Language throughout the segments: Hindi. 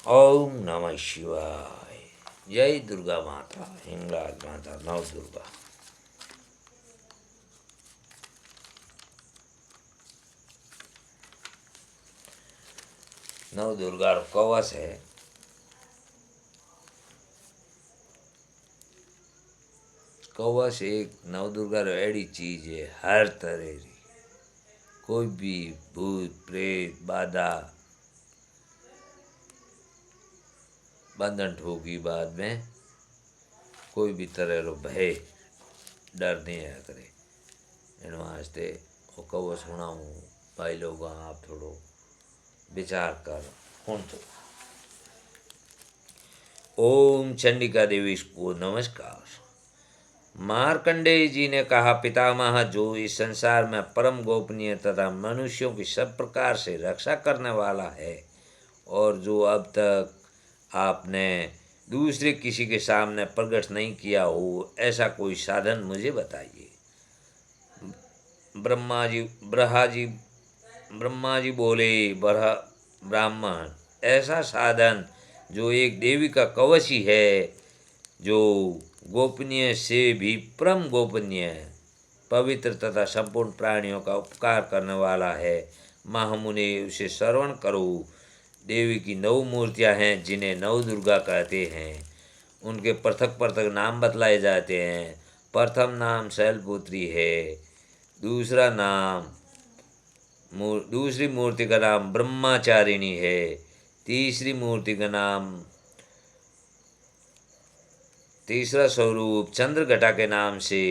ओम नमः शिवाय। जय दुर्गा माता, हिंगलाज माता, नव दुर्गा। नव दुर्गा कवच है। कवच एक नव दुर्गा एड़ी चीज है, हर तरह की कोई भी भूत प्रेत बाधा बंधन ठोकी बाद में कोई भी तरह रो भय डर नहीं आया करे। इन वास्ते वो कवच सुनाऊँ भाई लोग, आप थोड़ो विचार कर सुन तो। ओम चंडिका देवी को नमस्कार। मार्कंडेय जी ने कहा, पितामह, जो इस संसार में परम गोपनीय तथा मनुष्यों की सब प्रकार से रक्षा करने वाला है और जो अब तक आपने दूसरे किसी के सामने प्रकट नहीं किया हो, ऐसा कोई साधन मुझे बताइए। ब्रह्मा जी बोले, ब्राह्मण, ऐसा साधन जो एक देवी का कवच ही है, जो गोपनीय से भी परम गोपनीय है, पवित्र तथा संपूर्ण प्राणियों का उपकार करने वाला है। महामुनि, उसे श्रवण करो। देवी की 9 मूर्तियां हैं, जिन्हें नव दुर्गा कहते हैं। उनके पृथक पृथक नाम बतलाए जाते हैं। प्रथम नाम शैलपुत्री है। दूसरा नाम दूसरी मूर्ति का नाम ब्रह्मचारिणी है। तीसरी मूर्ति का नाम, तीसरा स्वरूप चंद्रघटा के नाम से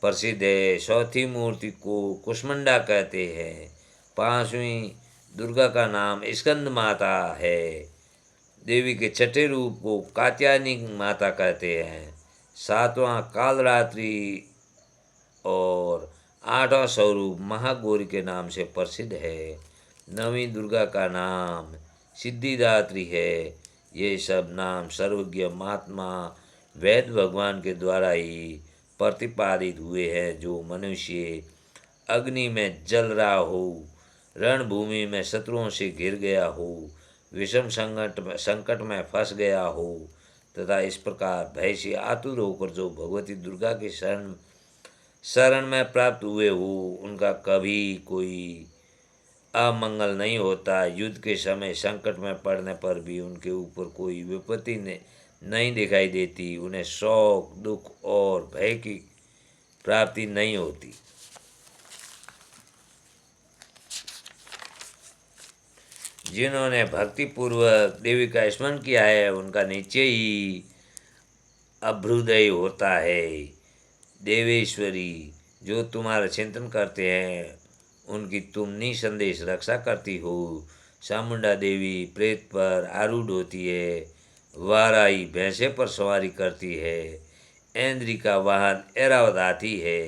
प्रसिद्ध है। चौथी मूर्ति को कुष्मंडा कहते हैं। पांचवी दुर्गा का नाम स्कंद माता है। देवी के छठे रूप को कात्यायनी माता कहते हैं। सातवां कालरात्रि और आठवां स्वरूप महागौरी के नाम से प्रसिद्ध है। नवीं दुर्गा का नाम सिद्धिदात्री है। ये सब नाम सर्वज्ञ महात्मा वेद भगवान के द्वारा ही प्रतिपादित हुए हैं। जो मनुष्य अग्नि में जल रहा हो, रणभूमि में शत्रुओं से घिर गया हो, विषम संकट में फंस गया हो तथा इस प्रकार भय से आतुर होकर जो भगवती दुर्गा के शरण में प्राप्त हुए हो, उनका कभी कोई अमंगल नहीं होता। युद्ध के समय संकट में पड़ने पर भी उनके ऊपर कोई विपत्ति नहीं दिखाई देती। उन्हें शोक, दुख और भय की प्राप्ति नहीं होती। जिन्होंने भक्तिपूर्वक देवी का स्मरण किया है, उनका नीचे ही अभ्युदय होता है। देवेश्वरी, जो तुम्हारा चिंतन करते हैं, उनकी तुम निसंदेह रक्षा करती हो। चामुंडा देवी प्रेत पर आरूढ़ होती है। वाराई भैंसे पर सवारी करती है। ऐन्द्री का वाहन ऐरावत हाथी है।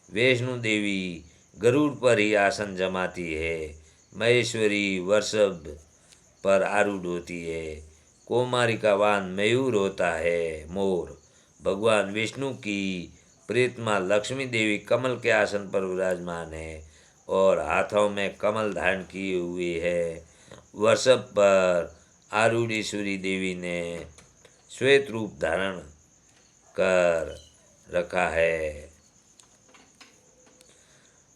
वैष्णु देवी गरुड़ पर ही आसन जमाती है। महेश्वरी वृषभ पर आरूढ़ होती है। कोमारी का वाहन मयूर होता है, मोर। भगवान विष्णु की प्रीतमा लक्ष्मी देवी कमल के आसन पर विराजमान है और हाथों में कमल धारण किए हुए है। वृषभ पर आरूढ़ेश्वरी देवी ने श्वेत रूप धारण कर रखा है।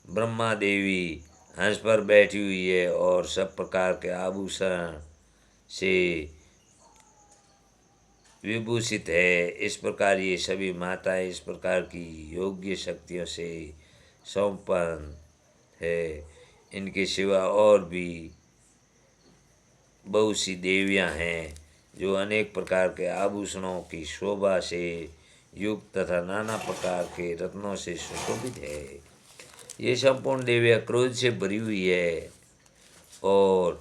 ब्रह्मा देवी हंस पर बैठी हुई है और सब प्रकार के आभूषण से विभूषित है। इस प्रकार ये सभी माताएं इस प्रकार की योग्य शक्तियों से संपन्न है। इनके सिवा और भी बहुत सी देवियां हैं, जो अनेक प्रकार के आभूषणों की शोभा से युक्त तथा नाना प्रकार के रत्नों से सुशोभित है। ये संपूर्ण देवियां क्रोध से भरी हुई है और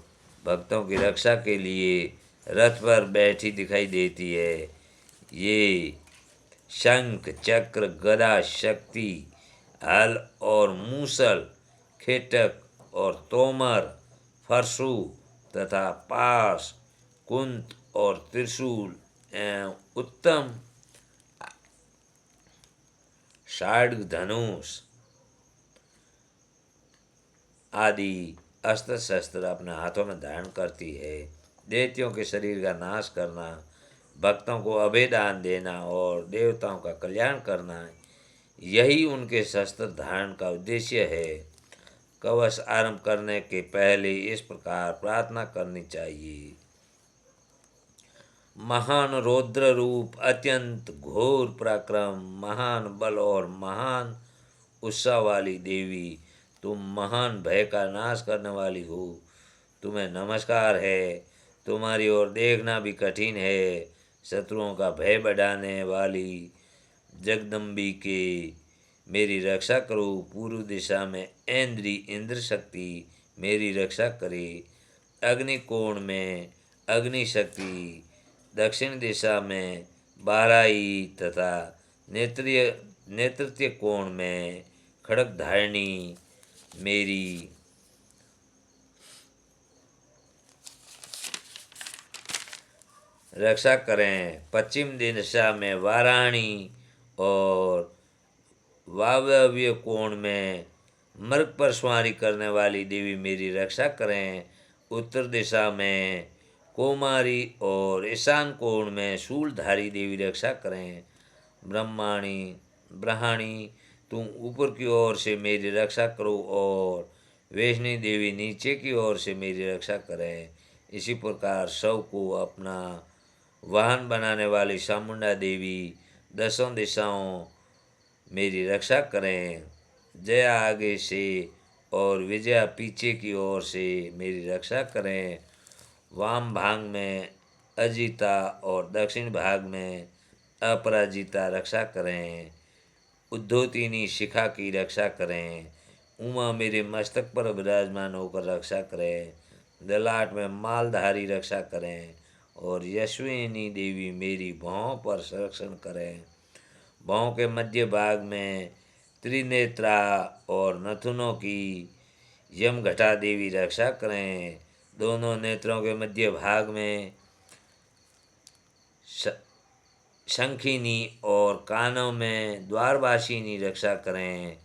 भक्तों की रक्षा के लिए रथ पर बैठी दिखाई देती है। ये शंख, चक्र, गदा, शक्ति, हल और मूसल, खेटक और तोमर, फरसु तथा पास, कुंत और त्रिशूल एवं उत्तम शार्ङ्ग धनुष आदि अस्त्र शस्त्र अपने हाथों में धारण करती है। दैत्यों के शरीर का नाश करना, भक्तों को अभय दान देना और देवताओं का कल्याण करना, यही उनके शस्त्र धारण का उद्देश्य है। कवच आरंभ करने के पहले इस प्रकार प्रार्थना करनी चाहिए। महान रौद्र रूप, अत्यंत घोर पराक्रम, महान बल और महान उत्साह वाली देवी, तुम महान भय का नाश करने वाली हो, तुम्हें नमस्कार है। तुम्हारी ओर देखना भी कठिन है। शत्रुओं का भय बढ़ाने वाली जगदम्बिके, मेरी रक्षा करो। पूर्व दिशा में ऐन्द्री इंद्र शक्ति मेरी रक्षा करे। अग्निकोण में अग्नि शक्ति, दक्षिण दिशा में बाराई तथा नेतृत्व कोण में खड़ग धारिणी मेरी रक्षा करें। पश्चिम दिशा में वाराणी और वायव्य कोण में मृग पर सवारी करने वाली देवी मेरी रक्षा करें। उत्तर दिशा में कोमारी और ईशान कोण में शूलधारी देवी रक्षा करें। ब्रह्माणी तुम ऊपर की ओर से मेरी रक्षा करो और वैष्णी देवी नीचे की ओर से मेरी रक्षा करें। इसी प्रकार शव को अपना वाहन बनाने वाली चामुंडा देवी दसों दिशाओं मेरी रक्षा करें। जया आगे से और विजया पीछे की ओर से मेरी रक्षा करें। वाम भाग में अजिता और दक्षिण भाग में अपराजिता रक्षा करें। उद्धोतिनी शिखा की रक्षा करें। उमा मेरे मस्तक पर विराजमान होकर रक्षा करें। ललाट में मालधारी रक्षा करें और यशस्विनी देवी मेरी भौं पर संरक्षण करें। भौं के मध्य भाग में त्रिनेत्रा और नथुनों की यमघटा देवी रक्षा करें। दोनों नेत्रों के मध्य भाग में शंखिनी और कानों में द्वारवासिनी रक्षा करें।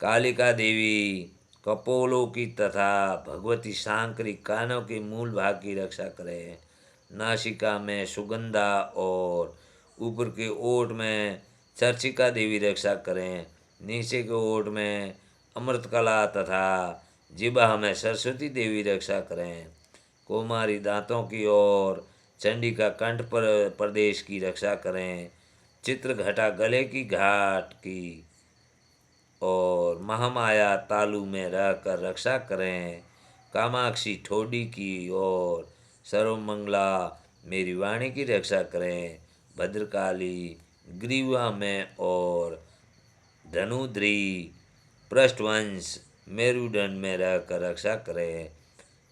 कालिका देवी कपोलों की तथा भगवती सांकरी कानों के मूल भाग की रक्षा करें। नासिका में सुगंधा और ऊपर के ओठ में चर्चिका देवी रक्षा करें। नीचे के ओठ में अमृतकला तथा जिह्वा में सरस्वती देवी रक्षा करें। कुमारी दांतों की ओर चंडिका कंठ पर प्रदेश की रक्षा करें। चित्रघटा गले की घाट की और महामाया तालु में रहकर रक्षा करें। कामाक्षी ठोडी की और सर्वमंगला मेरी वाणी की रक्षा करें। भद्रकाली ग्रीवा में और धनुद्री पृष्ठवंश मेरुदंड में रहकर रक्षा करें।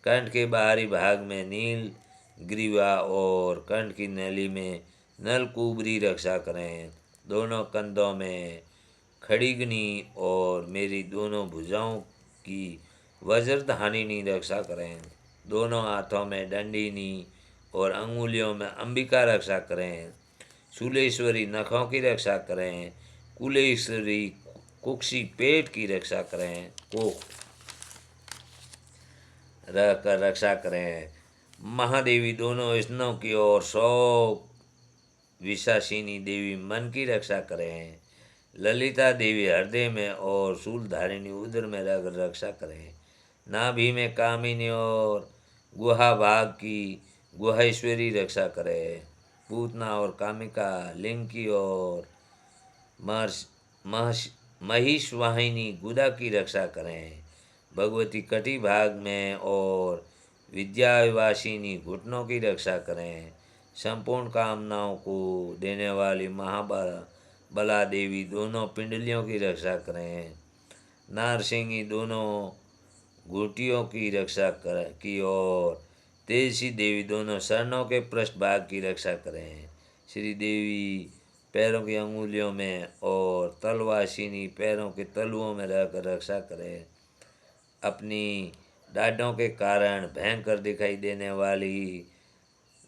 कंठ के बाहरी भाग में नील ग्रीवा और कंठ की नली में नलकुबरी रक्षा करें। दोनों कंधों में खड़िगनी और मेरी दोनों भुजाओं की वज्रधारिणी रक्षा करें। दोनों हाथों में दंडिनी और अंगुलियों में अंबिका रक्षा करें। शूलेश्वरी नखों की रक्षा करें। कुलेश्वरी कुक्षी पेट की रक्षा करें। कोख रहकर रक्षा करें। महादेवी दोनों स्तनों की ओर 100 विशासिनी देवी मन की रक्षा करें। ललिता देवी हृदय में और शूलधारिणी उदर में रहकर रक्षा करें। नाभि में कामिनी और गुहा भाग की गुहेश्वरी रक्षा करें। पूतना और कामिका लिंग की और महिषवाहिनी गुदा की रक्षा करें। भगवती कटी भाग में और विद्यावासिनी घुटनों की रक्षा करें। संपूर्ण कामनाओं को देने वाली महाबला देवी दोनों पिंडलियों की रक्षा करें। नारसिंगी दोनों घुटियों की रक्षा की और तेजसी देवी दोनों शरणों के पृष्ठभाग की रक्षा करें। श्री देवी पैरों की अंगुलियों में और तलवासिनी पैरों के तलुओं में रहकर रक्षा करें। अपनी डाढ़ों के कारण भयंकर दिखाई देने वाली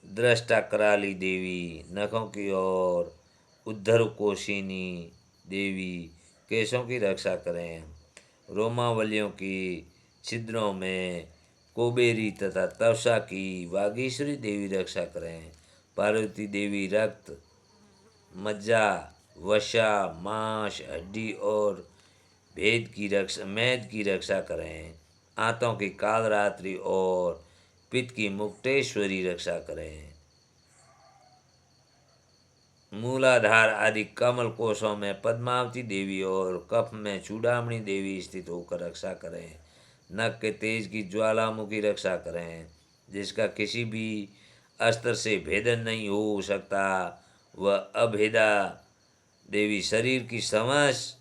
दृष्टा कराली देवी नखों की ओर उद्धर कोशिनी देवी केशों की रक्षा करें। रोमावलियों की छिद्रों में कोबेरी तथा तवसा की वागीश्वरी देवी रक्षा करें। पार्वती देवी रक्त, मज्जा, वसा, मांस, हड्डी और मेद की रक्षा करें। आंतों की कालरात्रि और पित्त की मुक्तेश्वरी रक्षा करें। मूलाधार आदि कमल कोशों में पद्मावती देवी और कफ में चूड़ामणि देवी स्थित होकर रक्षा करें। नख के तेज की ज्वालामुखी रक्षा करें, जिसका किसी भी अस्त्र से भेदन नहीं हो सकता। वह अभेदा देवी शरीर की समस्त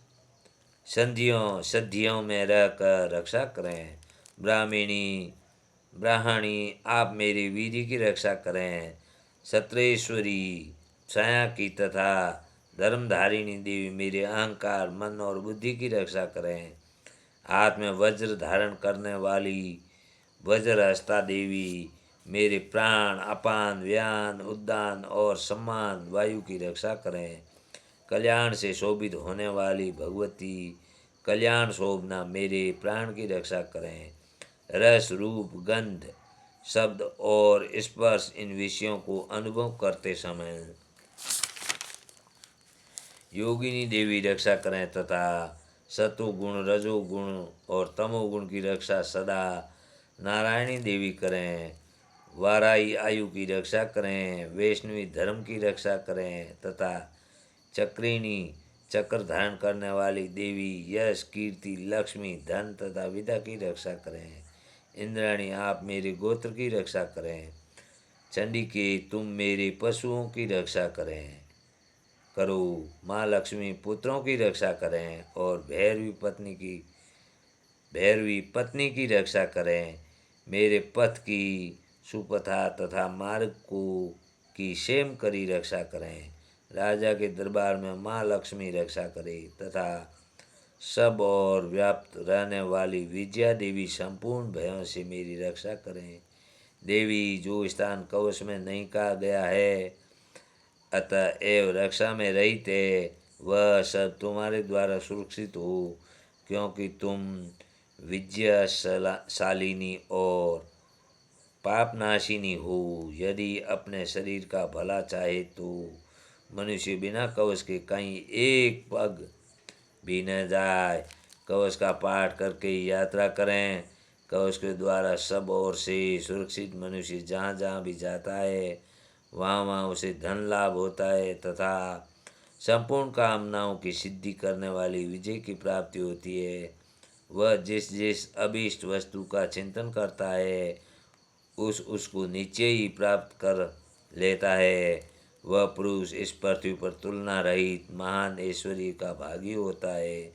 संधियों में रहकर रक्षा करें। ब्राह्मणी आप मेरी विधि की रक्षा करें। सत्रेश्वरी छाया की तथा धर्मधारिणी देवी मेरे अहंकार, मन और बुद्धि की रक्षा करें। हाथ में वज्र धारण करने वाली वज्रहस्ता देवी मेरे प्राण, अपान, व्यान, उद्दान और सम्मान वायु की रक्षा करें। कल्याण से शोभित होने वाली भगवती कल्याण शोभना मेरे प्राण की रक्षा करें। रस, रूप, गंध, शब्द और स्पर्श इन विषयों को अनुभव करते समय योगिनी देवी रक्षा करें तथा सत्वगुण, रजोगुण और तमोगुण की रक्षा सदा नारायणी देवी करें। वाराई आयु की रक्षा करें, वैष्णवी धर्म की रक्षा करें तथा चक्रिणी चक्र धारण करने वाली देवी यश, कीर्ति, लक्ष्मी, धन तथा विद्या की रक्षा करें। इंद्राणी आप मेरे गोत्र की रक्षा करें। चंडिके तुम मेरे पशुओं की रक्षा करो। माँ लक्ष्मी पुत्रों की रक्षा करें और भैरवी पत्नी की रक्षा करें। मेरे पथ की सुपथा तथा मार्ग की सेम करी रक्षा करें। राजा के दरबार में माँ लक्ष्मी रक्षा करे तथा सब और व्याप्त रहने वाली विजया देवी संपूर्ण भयों से मेरी रक्षा करें। देवी जो स्थान कवच में नहीं कहा गया है अतएव रक्षा में रहित है, वह सब तुम्हारे द्वारा सुरक्षित हो, क्योंकि तुम विजयशालिनी और पापनाशिनी हो। यदि अपने शरीर का भला चाहे तो मनुष्य बिना कवच के कहीं एक पग भी न जाए। कवच का पाठ करके यात्रा करें। कवच के द्वारा सब ओर से सुरक्षित मनुष्य जहाँ जहाँ भी जाता है वहाँ वहाँ उसे धन लाभ होता है तथा संपूर्ण कामनाओं की सिद्धि करने वाली विजय की प्राप्ति होती है। वह जिस जिस अभीष्ट वस्तु का चिंतन करता है उसको नीचे ही प्राप्त कर लेता है। वह पुरुष इस पृथ्वी पर तुलना रहित महान ऐश्वर्य का भागी होता है।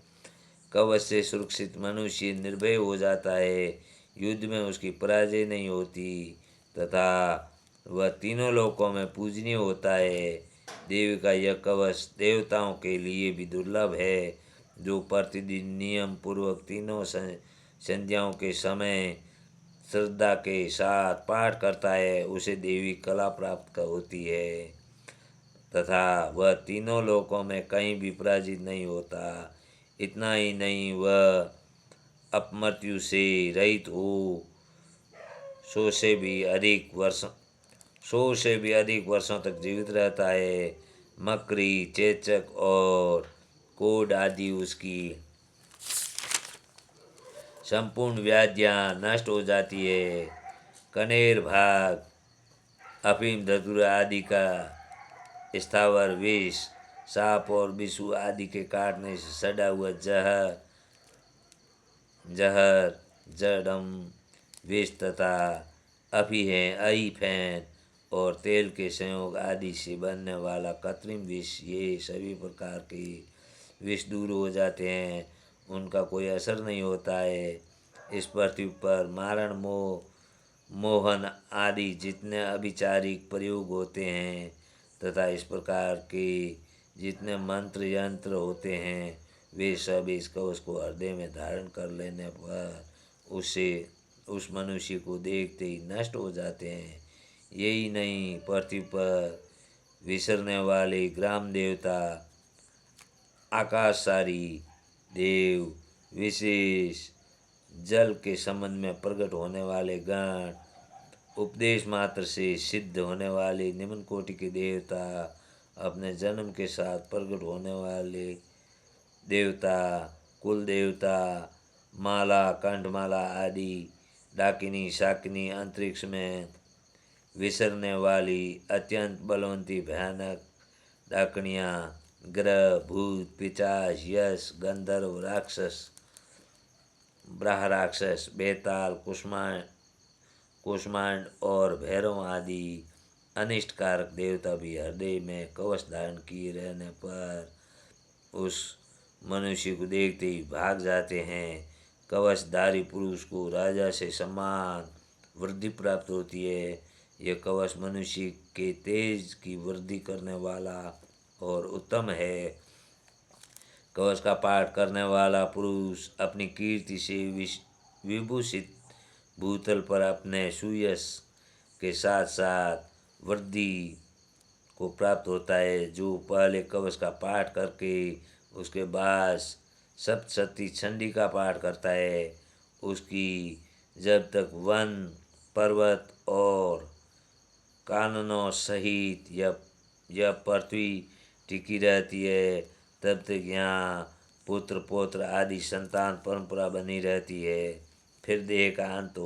कवच से सुरक्षित मनुष्य निर्भय हो जाता है, युद्ध में उसकी पराजय नहीं होती तथा वह तीनों लोकों में पूजनीय होता है। देवी का यह कवच देवताओं के लिए भी दुर्लभ है। जो प्रतिदिन नियम पूर्वक तीनों संध्याओं के समय श्रद्धा के साथ पाठ करता है उसे देवी कला प्राप्त होती है तथा वह तीनों लोकों में कहीं भी पराजित नहीं होता। इतना ही नहीं, वह अपमृत्यु से रहित हो 100 से भी अधिक वर्षों तक जीवित रहता है। मकड़ी, चेचक और कोढ़ आदि उसकी संपूर्ण व्याधियाँ नष्ट हो जाती है। कनेर, भाग, अफीम, धतूरा आदि का स्थावर विष, सांप और बिच्छू आदि के काटने से सड़ा हुआ जहर, जड़म विष तथा अहिफेन और तेल के संयोग आदि से बनने वाला कृत्रिम विष, ये सभी प्रकार के विष दूर हो जाते हैं, उनका कोई असर नहीं होता है। इस पृथ्वी पर मारण, मोहन आदि जितने अभिचारिक प्रयोग होते हैं तथा इस प्रकार के जितने मंत्र यंत्र होते हैं वे सब इस कवच को हृदय में धारण कर लेने पर उस मनुष्य को देखते ही नष्ट हो जाते हैं। यही नहीं, पृथ्वी पर विचरने वाले ग्राम देवता, आकाशचारी देव, विशेष जल के संबंध में प्रकट होने वाले गण, उपदेश मात्र से सिद्ध होने वाले निम्न कोटि के देवता, अपने जन्म के साथ प्रकट होने वाले देवता, कुल देवता, माला, कंठमाला आदि, डाकिनी, शाकिनी, अंतरिक्ष में विसरने वाली अत्यंत बलवंती भयानक डाकणियाँ, ग्रह, भूत, पिशाच, यश, गंधर्व, राक्षस, ब्रह्म राक्षस, बेताल, कुष्मांड और भैरव आदि अनिष्टकारक देवता भी हृदय में कवच धारण किए रहने पर उस मनुष्य को देखते ही भाग जाते हैं। कवचधारी पुरुष को राजा से सम्मान वृद्धि प्राप्त होती है। यह कवच मनुष्य के तेज की वृद्धि करने वाला और उत्तम है। कवच का पाठ करने वाला पुरुष अपनी कीर्ति से विभूषित भूतल पर अपने सुयश के साथ साथ वृद्धि को प्राप्त होता है। जो पहले कवच का पाठ करके उसके बाद सप्तशती चंडी का पाठ करता है, उसकी जब तक वन, पर्वत और काननों सहित यह पृथ्वी टिकी रहती है, तब तक यहाँ पुत्र पौत्र आदि संतान परंपरा बनी रहती है। फिर देह का अंत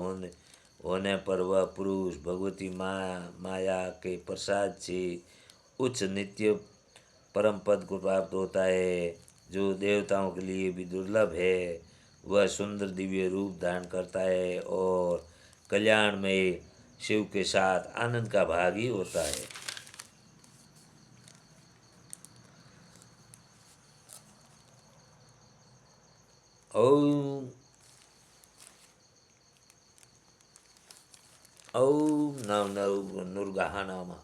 होने पर वह पुरुष भगवती माया के प्रसाद से उच्च नित्य परम पद को प्राप्त होता है, जो देवताओं के लिए भी दुर्लभ है। वह सुंदर दिव्य रूप धारण करता है और कल्याण में शिव के साथ आनंद का भागी होता है। ओम ओम नव नव नुर्गाहा नामा।